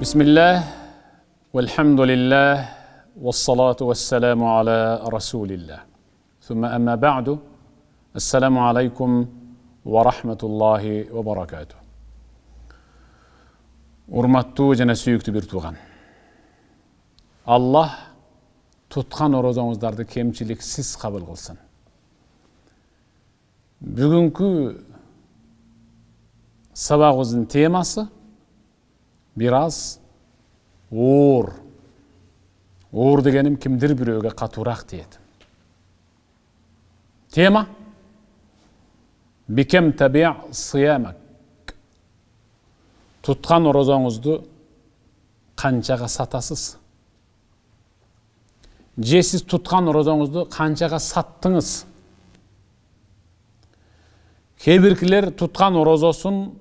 Bismillah, velhamdülillah, vessalatu vesselamu ala Resulillah. Thumma amma ba'du, assalamu alaikum ve rahmetullahi ve barakatuh. Urmattуу жана сүйүктүү бир тууган. Allah tutkan orozоңуздарды кемчиликсиз кабыл кылсын. Бүгүнкү сабагыбыздын темасы biraz оор. Оор дегеним кимдир бирөөгө катуураак тиет. Тема Бикем таби' сыямак. Туткан орозоңузду канчага сатасыз? Же сиз туткан орозоңузду канчага саттыңыз? Кээ биркилер туткан орозосун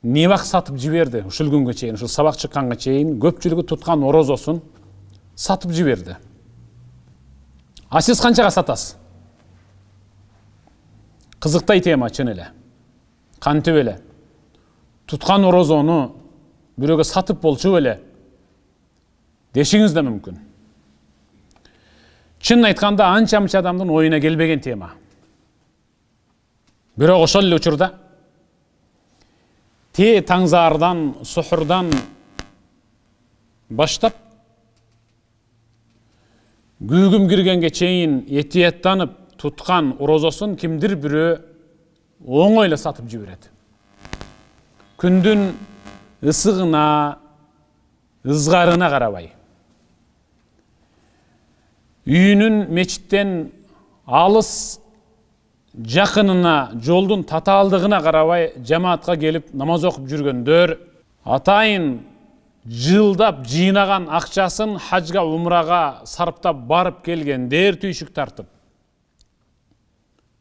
не вак сатып жиберди. Ушул күнгө чейин, ушул сабак чыкканга чейин көпчүлүгү туткан орозосун сатып жиберди. А сиз канчага сатасыз? Кызыктай тема чын эле. Кантип эле? Туткан орозону бирөөгө сатып болчу эле дешиңиз да мүмкүн. Чын айтканда анча-мынча адамдын оюна келбеген тема. Бирок ошол эле учурда таңзаардан, сухурдан баштап күүгүм киргенге чейин этияттанып туткан орозосун кимдир бирөө оңой эле сатып жиберет. Күндүн ысыгына, ызгарына карабай, үйүнүн мечиттен алыс жакынына, жолдун татаалдыгына карабай жамаатка келип намаз окуп жүргөндөр, атайын жылдап жыйнаган акчасын хажга, умрага сарптап барып келгендер, түйшүк тартып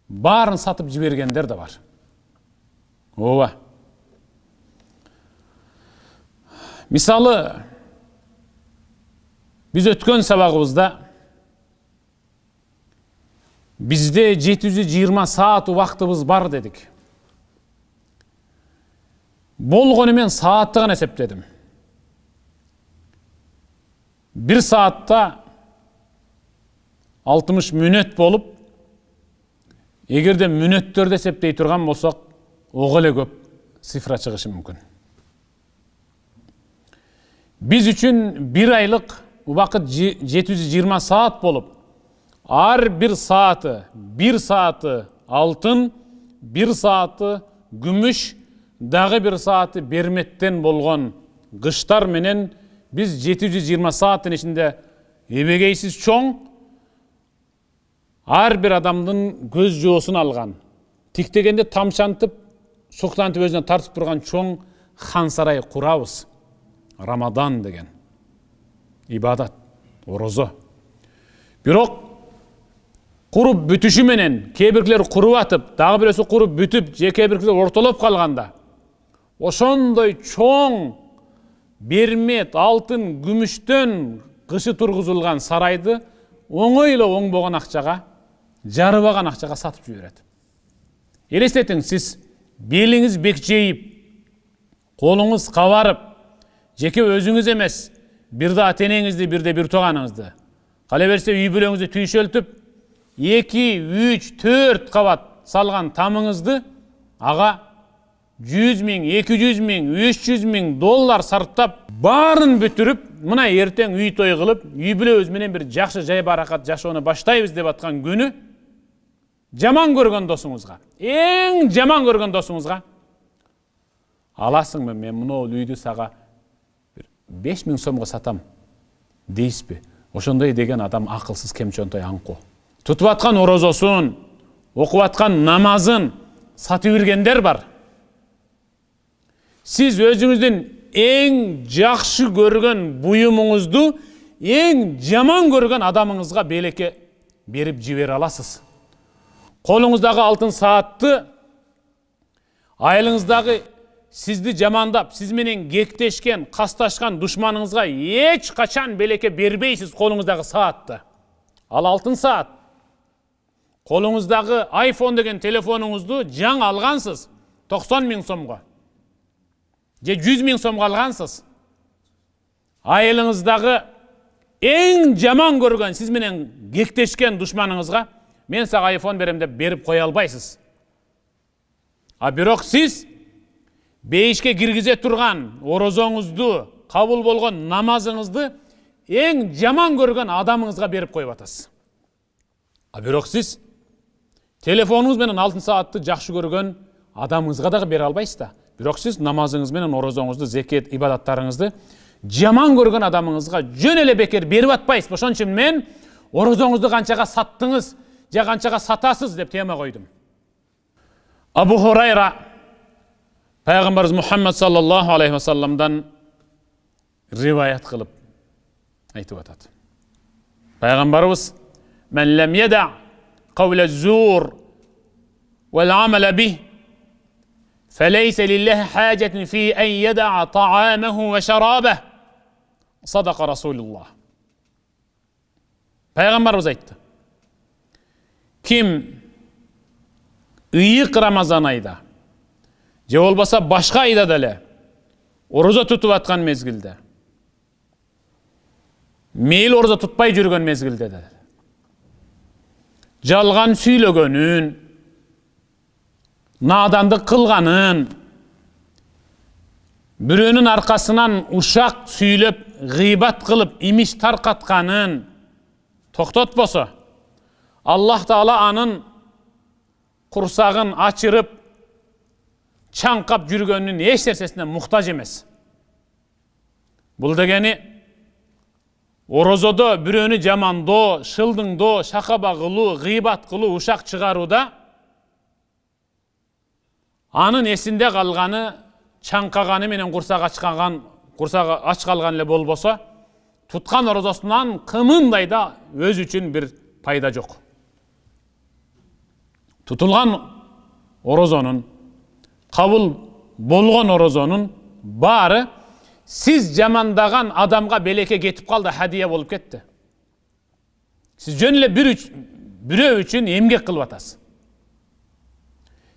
баарын сатып жибергендер да бар. Ооба. Мисалы, биз өткөн сабагыбызда бизде 720 саат убактыбыз бар дедик. Болгону мен саатты гана эсептедим. Бир саатта 60 мүнөт болуп, эгерде мүнөттөрдү эсептей турган болсок, ого эле көп цифра чыгышы мүмкүн. Биз үчүн бир айлык убакыт 720 саат болуп, ар бир сааты алтын, бир сааты күмүш, дагы бир сааты берметтен болгон кыштар менен биз 720 сааттын ичинде эбегейсиз чоң, ар бир адамдын көз жоосун алган, тиктегенде тамчантып, суктантып өзүнө тартып турган чоң хан сарай курабыз. Рамадан деген ибадат, орозо. Бирок куруп бүтүшү менен кээ биркилер куруп атып, дагы бирөөсү куруп бүтүп, же кээ биркилер ортолоп калганда, ошондой чоң бермет, алтын, күмүштөн кышы тургузулган сарайды оңой эле оңбогон акчага, жарыбаган акчага сатып жиберет. Элестетиңиз, сиз белиңиз бекчейип, колуңуз кабарып, жеке өзүңүз эмес, бирде ата-энеңизди, бирде бир тууганыңызды, кала берсе үй бүлөңүздү түйшөлтүп, 2, 3, 4 кабат салган тамыңызды ага 100 000, 200 000, 300 000 доллар сарптап, баарын бүтүрүп, мына эртең үй той кылып, үй бүлөбүз менен бир жакшы жай баракат жашоону баштайбыз деп аткан күнү жаман көргөн досуңузга, эң жаман көргөн досуңузга аласыңбы, мен мына үйдү сага 5000 сомго сатам дейсизби? Ошондой деген адам акылсыз, кемчонтой, аңку. Тутуп аткан орозосун, окуп аткан намазын сатып бергендер бар. Сиз өзүңүздүн эң жакшы көргөн буюмуңузду эң жаман көргөн адамыңызга белекке берип жибере аласыз. Колуңуздагы алтын саатты, айылыңыздагы сизди жамандап, сиз менен кектешкен, касташкан душманыңызга эч качан белекке бербейсиз колуңуздагы саатты. Ал алтын саат Kolunuzдағы iPhone деген telefonunuzdu жаңа алғансыз 90 000 сомға. Же 100 000 сомға алғансыз. Айылыңыздағы ең жаман көрген, сіз менен кектешкен душманыңызға мен саға iPhone берем деп беріп қоя албайсыз. А бирок сіз бейішке киргизе турган орозоңузду, кабыл болгон намазыңызды ең жаман көрген адамыңызға беріп қойып атасыз. А бирок сіз телефонуңуз менен алтын саатты жакшы көргөн адамыңызга дагы бере албайсыз да. Бирок сіз намазыңыз менен орозоңузду, зекет, ибадаттарыңызды жаман көргөн адамыңызга жөн эле бекер берип атпайсыз. Ошон үчүн мен орозоңузду канчага саттыңыз, же канчага сатасыз деп тема койдум. Абу Хурайра Пайгамбарыбыз Мухаммад саллаллаху алейхи ва салламдан риваят кылып айтып атат. Пайгамбарыбыз: "Мен лем яда قول الزور والعمل به فليس لله حاجة في أن يدع طعامه وشرابه." صدق رسول الله. Peygamberimiz aytты. Kim ıyık Ramazan ayda, же болбаса башка айда деле орозо тутуп аткан мезгилде, мейли орозо тутпай жүргөн мезгилде деле жалган сүйлөгөнүн, надандык кылганын, бирөөнүн аркасынан ушак сүйлөп, гыйбат кылып, имиш таркатканын токтотпосо, Аллах Таала анын курсагын ачырып, чаңкап жүргөнүн эч нерсесине муктаж эмес. Бул дегени орозодо бирөөнү жамандоо, шылдыңдоо, шакаба кылуу, гыйбат кылуу, ушак чыгарууда анын эсинде калганы чаңкаганы менен курсак ач калган эле болбосо, туткан орозосунан кымындай да өз үчүн бир пайда жок. Тутулган орозонун, кабыл болгон орозонун баары сиз жамандаган адамга белекке кетип калды, хадия болуп кетти. Сиз жөн эле бирөө үчүн эмгек кылып атасыз.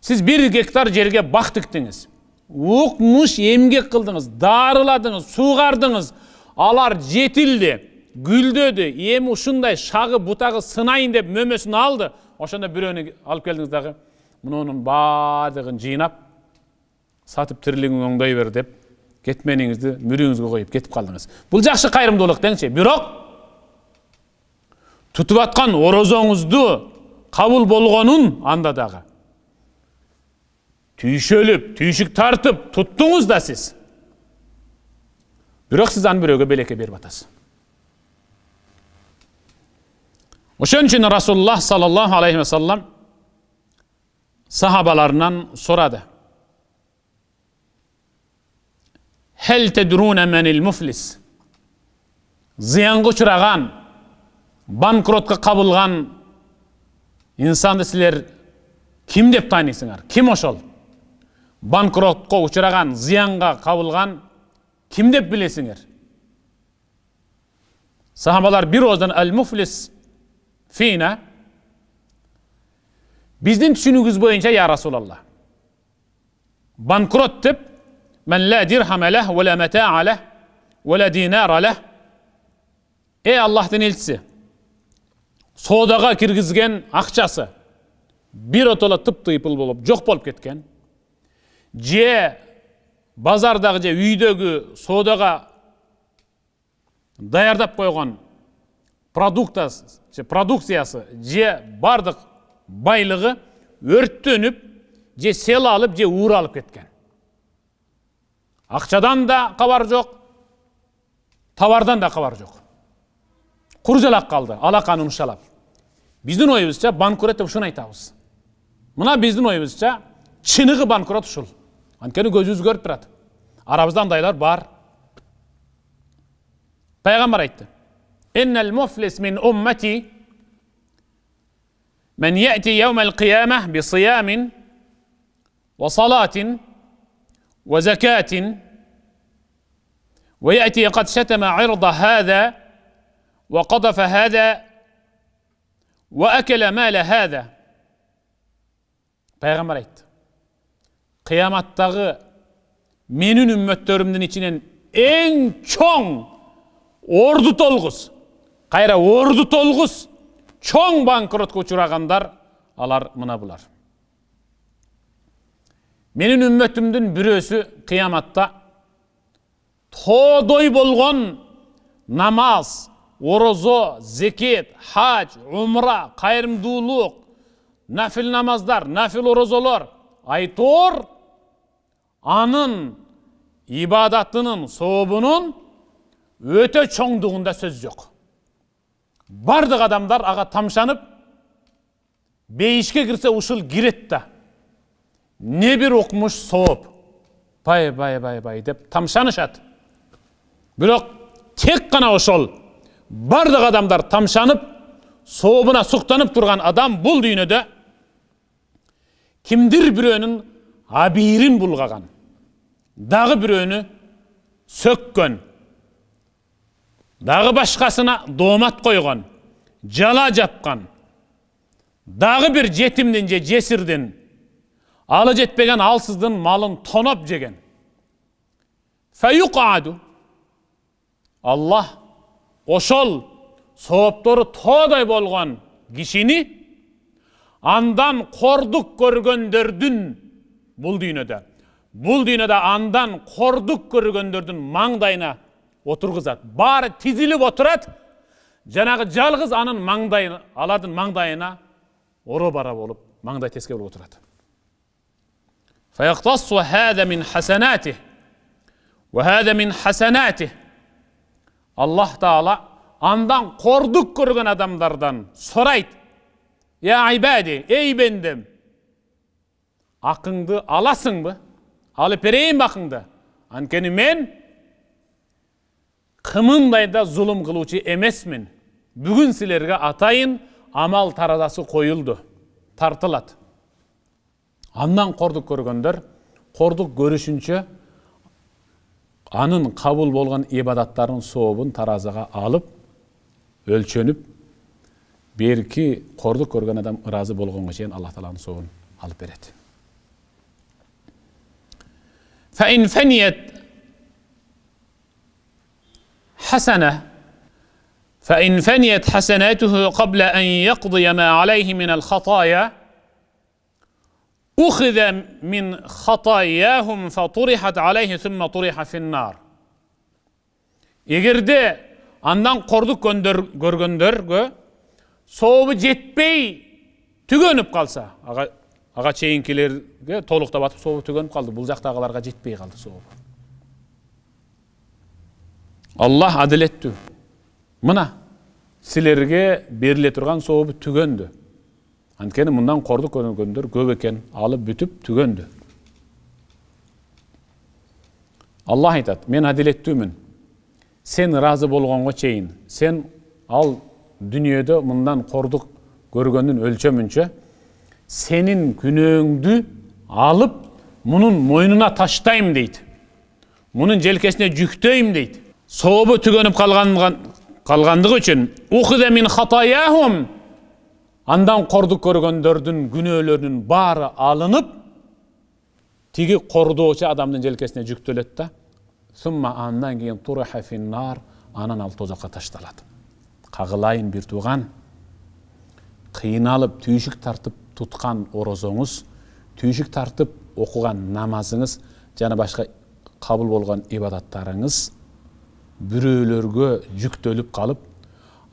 Сиз 1 гектар жерге бак тиктиңиз, укмуш эмгек кылдыңыз, дарыладыңыз, суугардыңыз, алар жетилди, гүлдөдү, эми ушундай шагы бутагы сынайын деп мөмөсүн алды. Ошондо бирөөнү алып келдиңиз дагы, мунунун баардыгын жыйнап, сатып тирилигиң оңдой бер деп кетмениңизди мүрүңүзгө коюп кетип калдыңыз. Бул жакшы кайрымдуулук деңчи. Бирок тутуп аткан орозоңузду кабыл болгонун анда дагы түйшөлүп, түйшүк тартып туттуңуз да сиз. Бирок сиз аны бирөөгө белекке берип атасыз. Ошон үчүн Расулуллах саллаллаху алейхи ва саллам сахабаларынан сурады. Hel tedrune menil muflis. Зыянга учураган, банкротко кабылган инсанды силер ким деп тааныйсыңар? Ким ошол? Банкротко учураган, зыянга кабылган ким деп билесиңер? Сахабалар бир ооздон al-muflis fina. Биздин түшүнүгүбүз боюнча, я Расулаллах, банкрот деп мен ла дирхама лах, ва ла матаа лах, ва ла динара лах. Аллахтын элчиси, соодага киргизген акчасы бир отола тыптыйпыл болуп жок болуп кеткен, же базардагы же үйдөгү соодага даярдап койгон продукциясы же бардык байлыгы өрттөнүп, же сел алып, же уур алып кеткен. Акчадан да кабар жок, товардан да кабар жок. Куржалак калды, алаканын ушалап. Биздин оюбузча банкрот деп ушуну айтабыз. Мына биздин оюбузча чыныгы банкрот ушул. Анткени көзүбүз көрүп турат. Арабызда андайлар бар. Пайгамбар айтты: "Иннал муфлис мин уммати من يأتي يوم القيامة بصيام وصلاة وزكاة ويأتي قد شتم عرض هذا وقذف هذا وأكل مال هذا Peygamber aytdı. Kıyamattagı menin ümmetlerimden içinen en çoğ ordu tolguz. Kayra ordu tolguz. Çoğ bankrotga uçuragandar alar mına bular. Menin ümmetimden birösü kıyamatta todoy bolgon namaz, orozo, zeket, hac, umra, kayrımdуулuk, nafil namazlar, nafil orozolar aytor anın ibadatının, soğubunun öte çoğunduğunda söz yok. Bardık adamlar ağa tamşanıp beyişke girse uşul giret da ne bir okumuş soğup bay dep tamşanışat. Biroq tek kana oşol bardık adamlar tamşanıp soğubuna suqtanıp durgan adam bul dünyada kimdir birönün abirin bulgagan, dağı birönü sökkön, dağı başkasına domat koygan, jala japkan, dağı bir jetimden je jesirden alı jetpegen alsızdın malın tonop jegen. Feyuqadu Allah oşol soğuptoru today bolgan kişini andan korduk görgöndördün bul dünyada andan korduk görgöndördün mangdayına oturguzat. Bari tizilip oturat. Janagı jalgız anın mangdayına, alardın mangdayına oro bara bolup mangday teske bolup oturat. Feyaktassu hâze min hasenatih ve hâze min hasenatih. Allah Teala andan korduk görgen adamlardan sorayt. Ya ibadi, ey bendim. Akыңды alasın mı? Alıp vereyim akыңды. Ankeni men kımınday da zulüm kılıcı emesmin. Bugün silerge atayın amal tarazası koyuldu. Tartılat. Andan korduk görgöndör, korduk görüşünçe anın kabul bolgan ibadattарын soğubun tarazaga alıp, ölçönüp, berki korduk görgen adam razı bolgonga çeyin Allah Taala'nın soğubun alıp beredi. فَاِنْ فَنِيَتْ حَسَنَةً فَاِنْ فَنِيَتْ حَسَنَاتُهُ قَبْلَ أَنْ يَقْضِيَ مَا عَلَيْهِ مِنَ الْخَطَايَا اُخِذَ مِنْ خَطَايَاهُمْ فَطُرِحَتْ عَلَيْهِ ثُمَّ طُرِحَ فِي النَّارِ. Egerde andan korduk görgöndörgö soğubu jetpey tügönüp kalsa, ağa çeyinkilerge tolukta batıp soğubu tügönüp kaldı, bul jaktagılarga jetpey kaldı soğubu. Allah adiletті. Mına silerge berile turgan soğubu tügöndü. Antkeni mundan korduk görgöndör көп eken alıp bütüp tügöndü. Allah aytat, men adilettümün. Sen razı bolgonga çeyin. Sen al dünyada mundan korduk görgöndün ölçömünçe senin günöңdü alıp munun moynuna taştayım deydi. Munun jelkesine jüktöyüm deydi. Soğubu tügönüp kalgandığı için ukhide min hatayahum andan korduk görgöndördün günöөлөрүнүн bari alınıp tigi kordoğuçu adamdın jelkesine jüktölöt da summa andan keyin turiha finnar anan al tozakka taştaladı. Kagılayın bir tuğan kıyınalıp tüyüşük tartıp tutkan orozoңuz, tüyüşük tartıp okugan namazınız, jana başka kabul bolgan ibadattaryňyz büröөлөрgө жүктөлүp kalıp,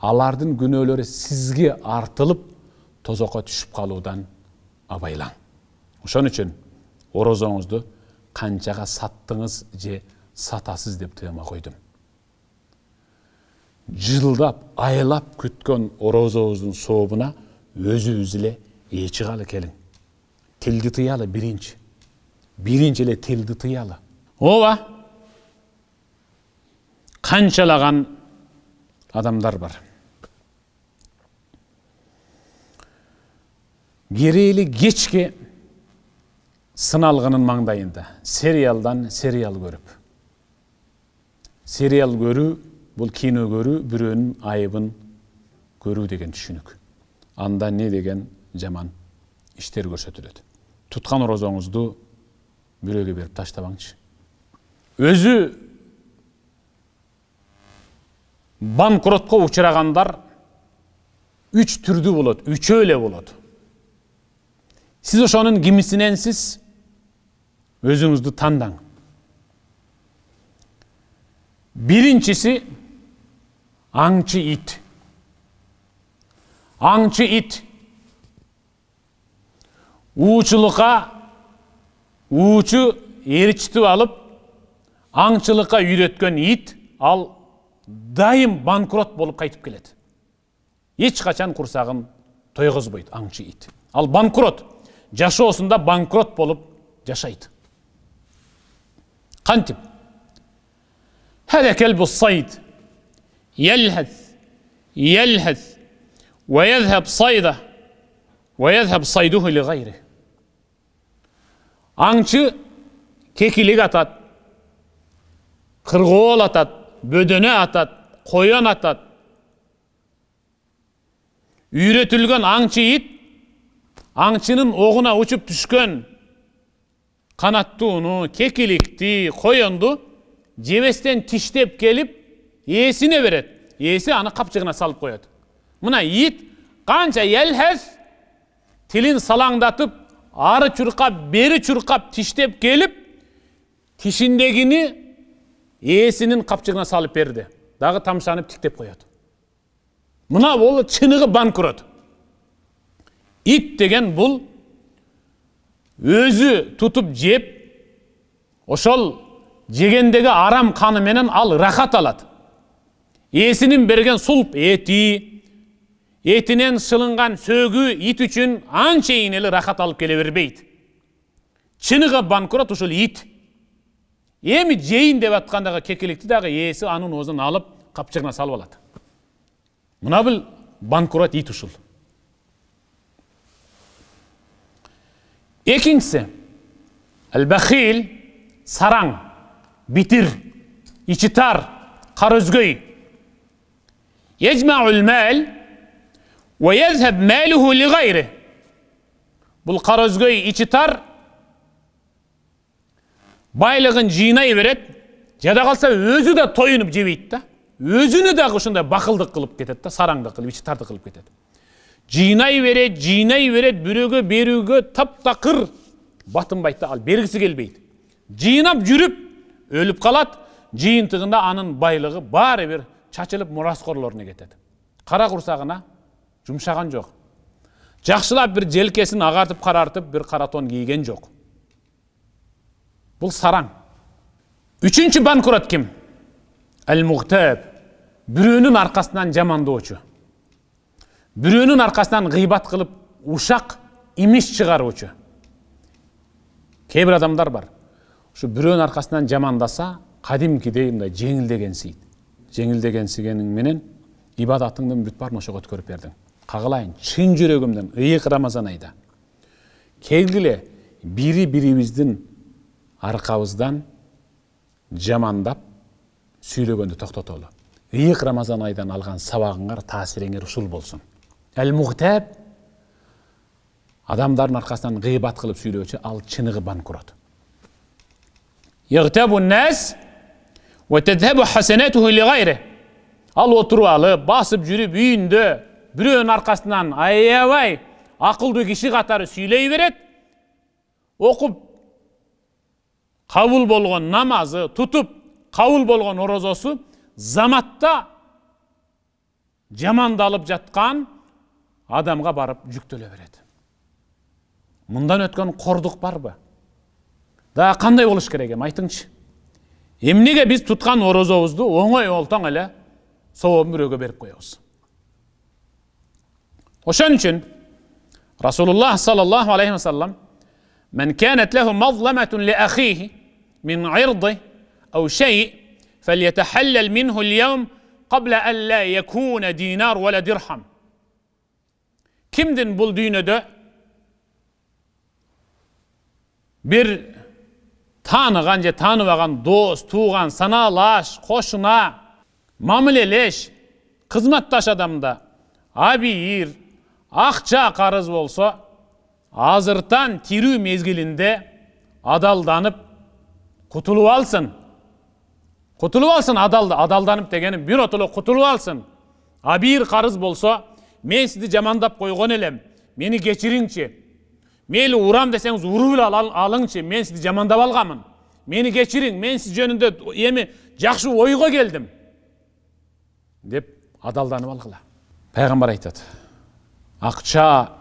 alardın günöөлөрü sizge artılıp tozakka düşüp kaludan abaylaň. Oşon üçün orozoňuzdu kançaga sattıňyz je satasız dep tığıma koydum. Jıldap, aylap kütkön orozoňuzdun soğubuna özüňiz ile eçigaly kelin. Tildi tıyalı birinci ile tildi tıyalı. Ova kançalagan adamlar var. Gereli geçki sınalgının mangdayında serialdan serial görüp. Serial görü, bul kino görü, bürönün ayıbın görü degen düşünük. Anda ne degen jaman işler görsetüledi. туткан орозоңузду бирөөгө берип таштабаңчы. Өзү банкротко учурагандар 3 түрдүү болот, 3 эле болот. Сиз ошонун кимисиненсиз өзүңүздү тандаң. Биринчиси аңчы ит. Аңчы ит. Уучулукка уучу эричтип алып, аңчылыкка үйрөткөн ит, ал дайым банкрот болуп кайтып келет. Эч качан курсагын тойгозбойт аңчы ит. Ал банкрот, жашоосунда банкрот болуп жашайт. Кантип? Хада келбу сайд. يلهث ويذهب صيده ويذهب صيده لغيره. Аңчы кекилик атат, кыргоол атат, бөдөнө атат, коён атат. Үйрөтүлгөн аңчы ит аңчынын огуна учуп түшкөн канаттууну, кекиликти, коёнду жебестен тиштеп келип ээсине берет. Ээси аны капчыгына салып коет. Мына ит канча елхес тилин салаңдатып, ары чуркап, бери чуркап тиштеп келип, тишиндегини ээсинин капчыгына салып берди. Дагы тамшанып тиктеп коет. Мына бул чыныгы банкрот. Ит деген бул өзү тутуп жеп, ошол жегендеги арам каны менен ал рахат алат. Ээсинин берген сулп эти, этинен сылынган сөөгү ит үчүн анчейин эле рахат алып келе бербейт. Чыныгы банкрот ушул ит. Эми жейин деп аткандагы кекиликти дагы ээси анын оозун алып капчыгына салып алат. Мына бул банкрот ит ушул. Экинчиси ал-бахил, сараң, битир, ичи тар, карөзгөй. Yecma'ul mal ve yezheb maluhu li gayri. Bul karözgöy içi tar, baylığın jıynay beret, jada kalsa özü de toyunup jebeyt da. Özünü de uşunday bakıldık kılıp ketet da, sarаңдык kılıp, içi tardı kılıp ketet. Jıynay beret, bürögö berүүgö taptakır batınbayt da, al bergisi gelbeyt. Jıynap жүрүp ölüp kalat, жыйынтыгында anın baylığı bari bir чачылып мураскорлоруна кетет. Кара курсагына жумшаган жок. Жакшылап бир желкесин агартып карартып бир каратон кийген жок. Бул сараң. Үчүнчү банкрот ким? Ал-мугтаб. Бирөөнүн аркасынан жамандоочу. Бирөөнүн аркасынан гыйбат кылып, ушак имиш чыгаруучу. Кээ бир адамдар бар. Ушу бирөөнүн аркасынан жамандаса, кадимкидей мындай жеңилдегенсийт. Жеңилдегенсигениң менен ибадатыңдын бүт барын ошого өткөрүп бердиң. Кагылайын, чын жүрөгүмдөн ыйык Рамазан айда. Келгиле бири-бирибиздин аркабыздан жамандап сүйлөгөндү токтотолу. Ыйык Рамазан айдан алган сабагыңар, таасириңер ушул болсун. Ал-мугтаб адамдардын аркасынан гыйбат кылып сүйлөөчү, ал чыныгы банкрот. Йагтабун нас وتذهب حسناته لغيره. Ал отуруп алып, басып жүрүп үйүндө бирөөнүн аркасынан аябай акылдуу киши катары сүйлөй берет. Окуп кабыл болгон намазы, тутуп кабыл болгон орозосу заматта жамандалып жаткан адамга барып жүктөлө берет. Мындан өткөн кордук барбы? Да кандай болуш керек эми айтыңчы? Эмнеге биз туткан орозобузду оңой олтоң эле сообун бирөөгө берип коебуз? Ошон үчүн Расулуллах саллаллаху алейхи ва саллам "Мен канат лаху мазламатун ли ахихи мин ирди ау шей фальятахаллал минху ал-йавм qabla an la yakuna dinar wala dirham." Kimdin bul dүйнөдө bir tanıgan же tanımagan dost, tuğan, sanalaş, koşuna, mamileleş, kızmattaş adamda abiyir, akça karız bolsa, азыртан тирүү мезгилинде адалданып кутулуп алсын. Кутулуп алсын адалданып дегени биротоло кутулуп алсын. А бир карыз болсо, мен сизди жамандап койгон элем, мени кечириңчи. Мейли урам десеңиз уруп эле алыңчы, мен сизди жамандап алганмын. Мени кечириң, мен сиз жөнүндө эми жакшы ойго келдим. Деп адалданып алгыла. Пайгамбар айтат: акча,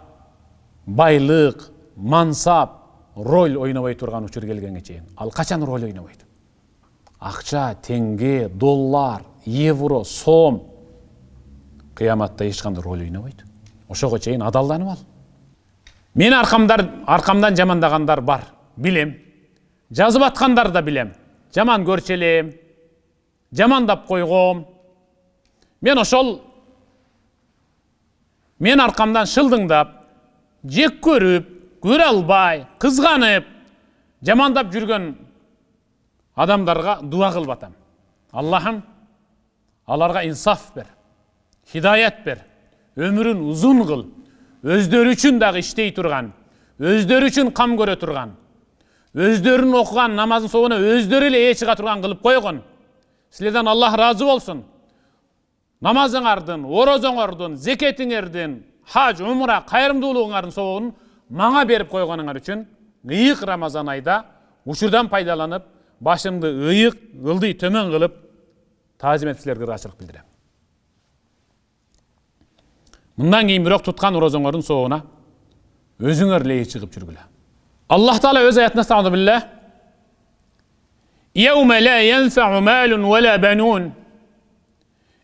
байлык, мансап роль ойнобой турган учур келгенге чейин. Ал качан роль ойнобойт? Акча, теңге, доллар, евро, сом кыяматта эч кандай роль ойнобойт. Ошого чейин адалданып ал. Мен аркамдан жамандагандар бар, билем. Жазып аткандар да билем. Жаман көрчү элем, жамандап койгом. Мен аркамдан шылдыңдап, жек көрүп, көрө албай, кызганып, жамандап жүргөн адамдарга дуа кылып атам. Аллахым, аларга инсаф бер, хидаят бер, өмүрүн узун кыл, өздөрү үчүн дагы иштей турган, өздөрү үчүн кам көрө турган, өздөрүнүн окуган намазын соона өздөрү эле ээ чыга турган кылып койгон. Силерден Аллах разы болсун. Намазыңардын, орозоңордун, зекетиңердин, хаж, умра, кайрымдуулугуңардын соогун мага берип койгонуңар үчүн ыйык Рамазан айда учурдан пайдаланып, башымды ыйык, ылдый төмөн кылып, таазим этип силерге ыраачылык билдирем. Мындан кийин бирок туткан орозоңордун соогуна өзүңөр эле чыгып жүргүлө. Аллах Таала өз аятында стағады билlah: "Yawma la yanfa'u malun wala banun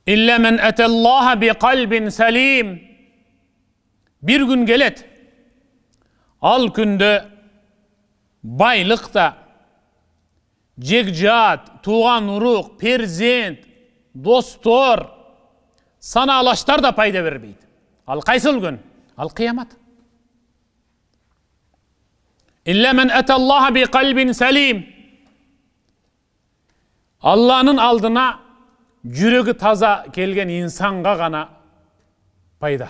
illa man ata Allaha biqalbin salim." Bir gün gelet. Al күндө байлык да, жекжат, туган урук, перзент, достор, санаалаштар да пайда бербейт. Ал кайсыл күн? Ал кыямат. İlla men atallaha bi kalbin salim. Allah'ın aldına жүрегі таза келген инсанға ғана пайда.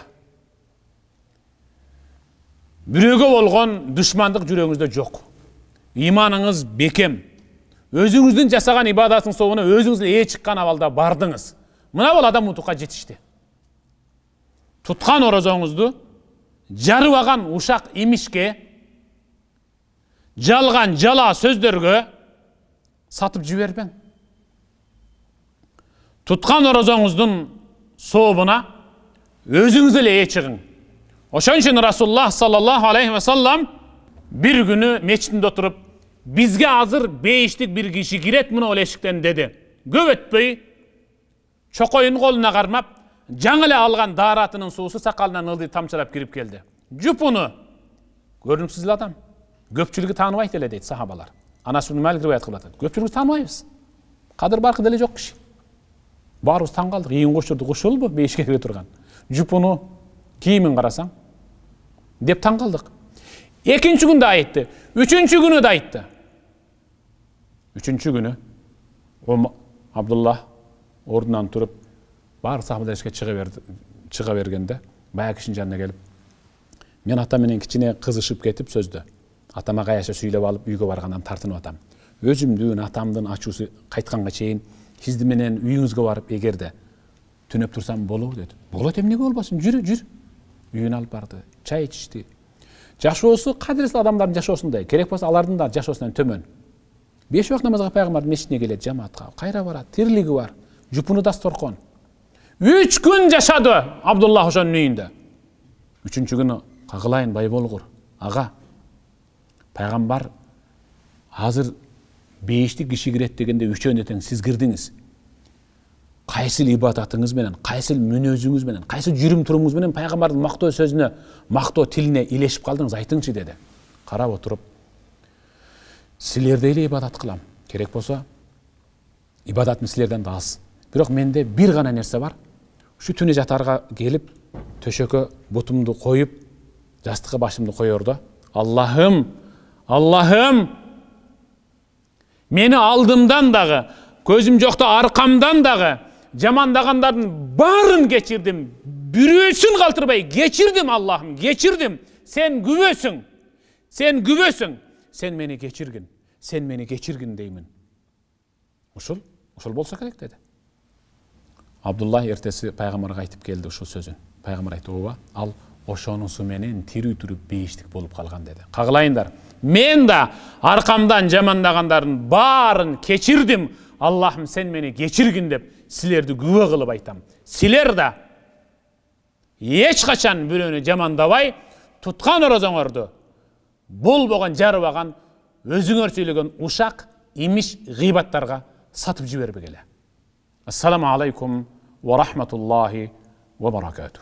Бирөөгө болгон душмандык жүрөгүңүздө жок. Иманыңыз бекем. Өзүңүздүн жасаган ибадаттын соңуна өзүңүз ээ чыккан абалда бардыңыз. Мына бул адам утукка жетишти. Туткан орозоңузду жарыбаган ушак имишке, жалган жала сөздөргө сатып жибербең. Туткан орозоңуздун сообуна өзүңүз эле ээ чыгың. Ошон үчүн Расулуллах саллаллаху алейхи ва саллам бир күнү мечитинде отуруп, бизге азыр бейиштик бир киши кирет мына ол эшиктен деди. Көп өтпөй чокойун колуна кармап, жаңы эле алган daarатынын суусу сакалынан ылдый тамчылап кирип келди. Жупуну көрүнүпсүз эле адам. Көпчүлүгү тааныбайт эле дейт сахабалар. Анас ибн Малик риваят кылып атат. Көпчүлүгү тааныбайбыз. Кадыр баркы деле жок киши. Баарыбыз таң калдык. Ийин кошурду кушулбу бейишке кире турган. Жупуну кийимин карасаң деп таң калдык. Экинчи күндө айтты. Үчүнчү күнү да айтты. Үчүнчү күнү Абдуллах ордунан туруп бар сахабалар эшикке чыга бергенде баягы кишинин жанына келип, мен ата менен кичине кызышып кетип сөздө. Атама каяша сүйлөп алып үйгө баргандан тартынып атам. Өзүмдүн атамдын ачуусу кайтканга чейин сизди менен үйүңүзгө барып эгерде түнөп турсам болобу деди. Болот, эмнеге болбосун? Жүрү. Үйүнө алып барды. Чай ичишти. Жашоосу кадырлуу адамдардын жашоосундай. Керек болсо алардын да жашоосунан төмөн. 5 убак намазга пайгамбардын мешитине келет, жамаатка кайра барат. Тирлиги бар. Жупуну дасторкон. 3 күн жашады Абдуллах ошонун үйүндө. 3-чү күнү кагылайын бай болгур. Ага. Пайгамбар азыр бейиштик киши кирет дегенде үчөөнө тең сиз кирдиңиз. Кайсыл ибадатыңыз менен, кайсыл мүнөзүңүз менен, кайсыл жүрүм турумуңуз менен пайгамбардын мактоо сөзүнө, мактоо тилине илешип калдыңыз, айтыңчы деди. Карап отуруп, силердей эле ибадат кылам. Керек болсо ибадатым силерден да аз. Бирок менде бир гана нерсе бар. Ушу түнү жатарга келип, төшөккө бутумду коюп, жастыкка башымды коёрдо. Аллахым, Аллахым, мени алдымдан дагы, көзүм жокто аркамдан дагы жамандагандардын баарын кечирдим. Бирөөсүн калтырбай кечирдим, Аллахым, кечирдим. Сен күбөсүң. Sen gübösüň, sen meni geçirgin, sen meni geçirgin deymin. Uşul bolsa kerek dedi. Abdullah ertesi Peygamberge aytıp geldi uşul sözün. Peygamber aytdı, "Oba, al oşonusu menen tiri-tiri beşlik bolup kalgan" dedi. Kagılayınlar. Men da arkamdan jamandagandardın barın keçirdim. Allah'ım sen meni geçirgin dep silerdi güwe kılıp aytam. Siler da hiç kaçan biröni jamandabay tutkan orozoňordu. Bol bolan jarbagan özüňör söylegen uşak imiş gıйбатtarga satıp jiberip gele. Assalamu alaikum ve rahmetullahi ve barakatuh.